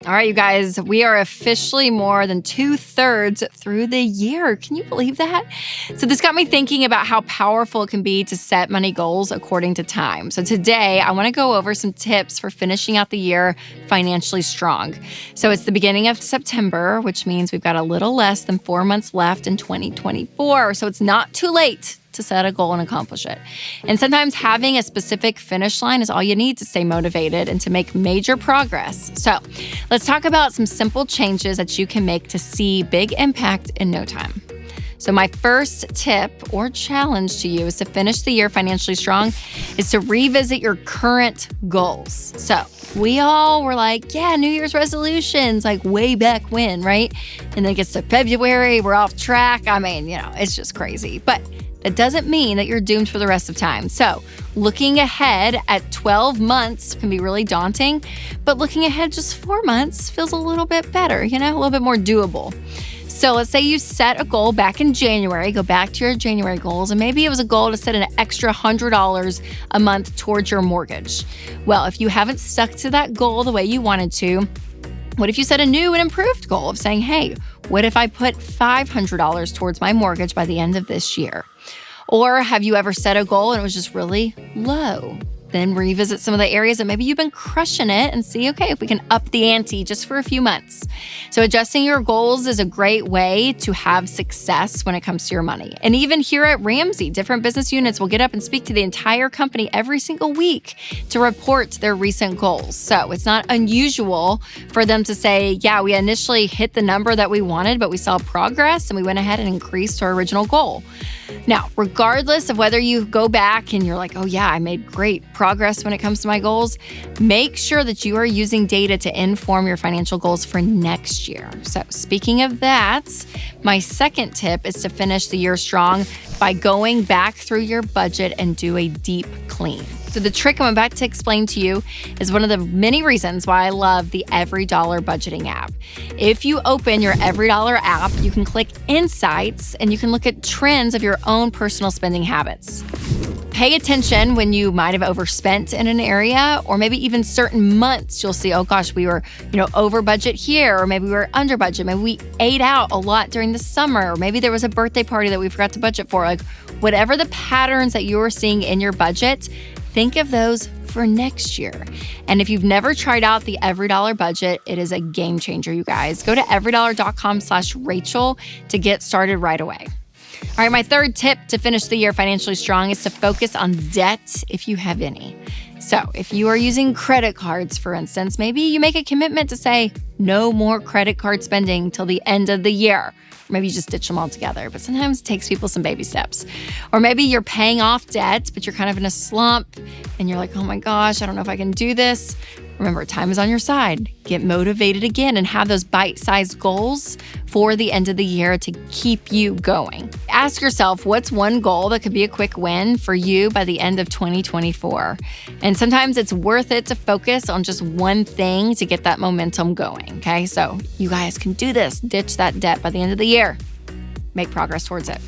All right, you guys, we are officially more than 2/3 through the year. Can you believe that? So this got me thinking about how powerful it can be to set money goals according to time. So today, I want to go over some tips for finishing out the year financially strong. So it's the beginning of September, which means we've got a little less than 4 months left in 2024. So it's not too late to set a goal and accomplish it. And sometimes having a specific finish line is all you need to stay motivated and to make major progress. So let's talk about some simple changes that you can make to see big impact in no time. So my first tip or challenge to you is to finish the year financially strong is to revisit your current goals. So we all were like, yeah, New Year's resolutions, like way back when, right? And then it gets to February, we're off track. I mean, it's just crazy. But that doesn't mean that you're doomed for the rest of time. So looking ahead at 12 months can be really daunting, but looking ahead just 4 months feels a little bit better, a little bit more doable. So let's say you set a goal back in January, go back to your January goals, and maybe it was a goal to set an extra $100 a month towards your mortgage. Well, if you haven't stuck to that goal the way you wanted to, what if you set a new and improved goal of saying, hey, what if I put $500 towards my mortgage by the end of this year? Or have you ever set a goal and it was just really low? Then revisit some of the areas that maybe you've been crushing it and see, okay, if we can up the ante just for a few months. So adjusting your goals is a great way to have success when it comes to your money. And even here at Ramsey, different business units will get up and speak to the entire company every single week to report their recent goals. So it's not unusual for them to say, yeah, we initially hit the number that we wanted, but we saw progress and we went ahead and increased our original goal. Now, regardless of whether you go back and you're like, oh yeah, I made great progress when it comes to my goals, make sure that you are using data to inform your financial goals for next year. So speaking of that, my second tip is to finish the year strong by going back through your budget and do a deep clean. So the trick I'm about to explain to you is one of the many reasons why I love the Every Dollar budgeting app. If you open your Every Dollar app, you can click Insights and you can look at trends of your own personal spending habits. Pay attention when you might have overspent in an area, or maybe even certain months you'll see, oh gosh, we were, over budget here, or maybe we were under budget. Maybe we ate out a lot during the summer, or maybe there was a birthday party that we forgot to budget for. Like whatever the patterns that you're seeing in your budget, think of those for next year. And if you've never tried out the Every Dollar budget, it is a game changer, you guys. Go to everydollar.com/Rachel to get started right away. All right, my third tip to finish the year financially strong is to focus on debt if you have any. So if you are using credit cards, for instance, maybe you make a commitment to say no more credit card spending till the end of the year. Or maybe you just ditch them all together, but sometimes it takes people some baby steps. Or maybe you're paying off debt, but you're kind of in a slump and you're like, oh my gosh, I don't know if I can do this. Remember, time is on your side. Get motivated again and have those bite-sized goals for the end of the year to keep you going. Ask yourself, what's one goal that could be a quick win for you by the end of 2024? And sometimes it's worth it to focus on just one thing to get that momentum going, okay? So you guys can do this. Ditch that debt by the end of the year. Make progress towards it.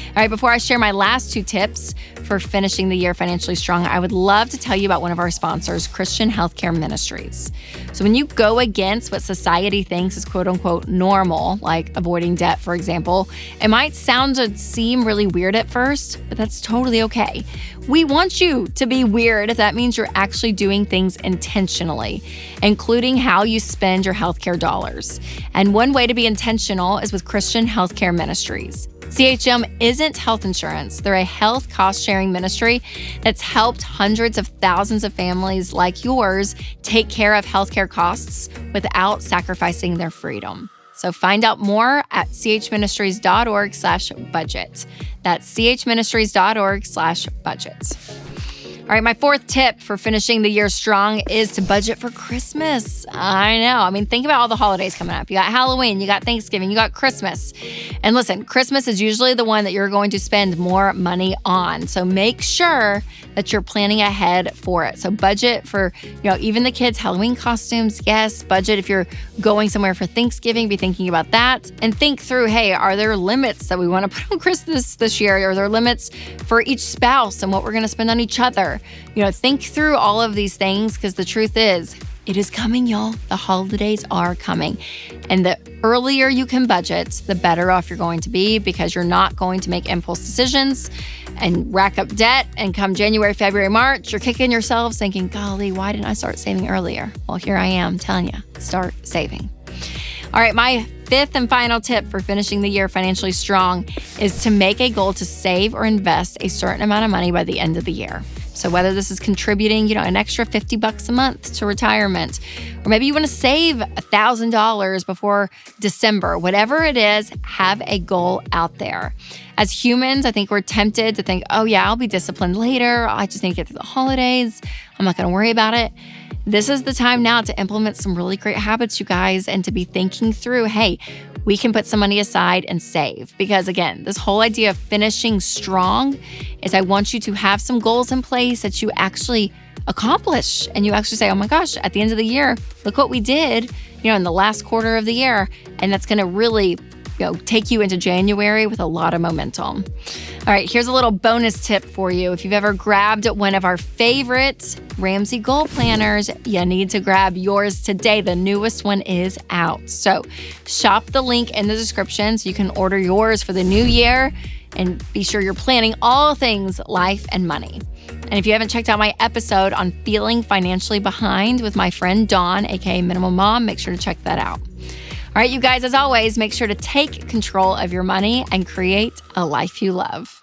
All right, before I share my last two tips for finishing the year financially strong, I would love to tell you about one of our sponsors, Christian Healthcare Ministries. So when you go against what society thinks is quote unquote normal, like avoiding debt, for example, it might sound or seem really weird at first, but that's totally okay. We want you to be weird if that means you're actually doing things intentionally, including how you spend your healthcare dollars. And one way to be intentional is with Christian Healthcare Ministries. CHM isn't health insurance. They're a health cost-sharing ministry that's helped hundreds of thousands of families like yours take care of healthcare costs without sacrificing their freedom. So find out more at chministries.org/budget. That's chministries.org/budget. All right, my fourth tip for finishing the year strong is to budget for Christmas. I know. I mean, think about all the holidays coming up. You got Halloween, you got Thanksgiving, you got Christmas. And listen, Christmas is usually the one that you're going to spend more money on. So make sure that you're planning ahead for it. So budget for, even the kids' Halloween costumes. Yes, budget if you're going somewhere for Thanksgiving, be thinking about that. And think through, hey, are there limits that we want to put on Christmas this year? Are there limits for each spouse and what we're going to spend on each other? Think through all of these things, because the truth is, It is coming, y'all. The holidays are coming. And the earlier you can budget, the better off you're going to be because you're not going to make impulse decisions and rack up debt. And come January, February, March, you're kicking yourselves thinking, golly, why didn't I start saving earlier? Well, here I am telling you, start saving. All right, my fifth and final tip for finishing the year financially strong is to make a goal to save or invest a certain amount of money by the end of the year. So whether this is contributing, an extra $50 a month to retirement, or maybe you want to save $1,000 before December, whatever it is, have a goal out there. As humans, I think we're tempted to think, oh yeah, I'll be disciplined later. I just need to get through the holidays. I'm not going to worry about it. This is the time now to implement some really great habits, you guys, and to be thinking through, hey, we can put some money aside and save. Because again, this whole idea of finishing strong is I want you to have some goals in place that you actually accomplish. And you actually say, oh my gosh, at the end of the year, look what we did, in the last quarter of the year. And that's going to really take you into January with a lot of momentum. All right, here's a little bonus tip for you. If you've ever grabbed one of our favorite Ramsey goal planners, you need to grab yours today. The newest one is out. So shop the link in the description so you can order yours for the new year and be sure you're planning all things life and money. And if you haven't checked out my episode on feeling financially behind with my friend Dawn, aka Minimal Mom, make sure to check that out. All right, you guys, as always, make sure to take control of your money and create a life you love.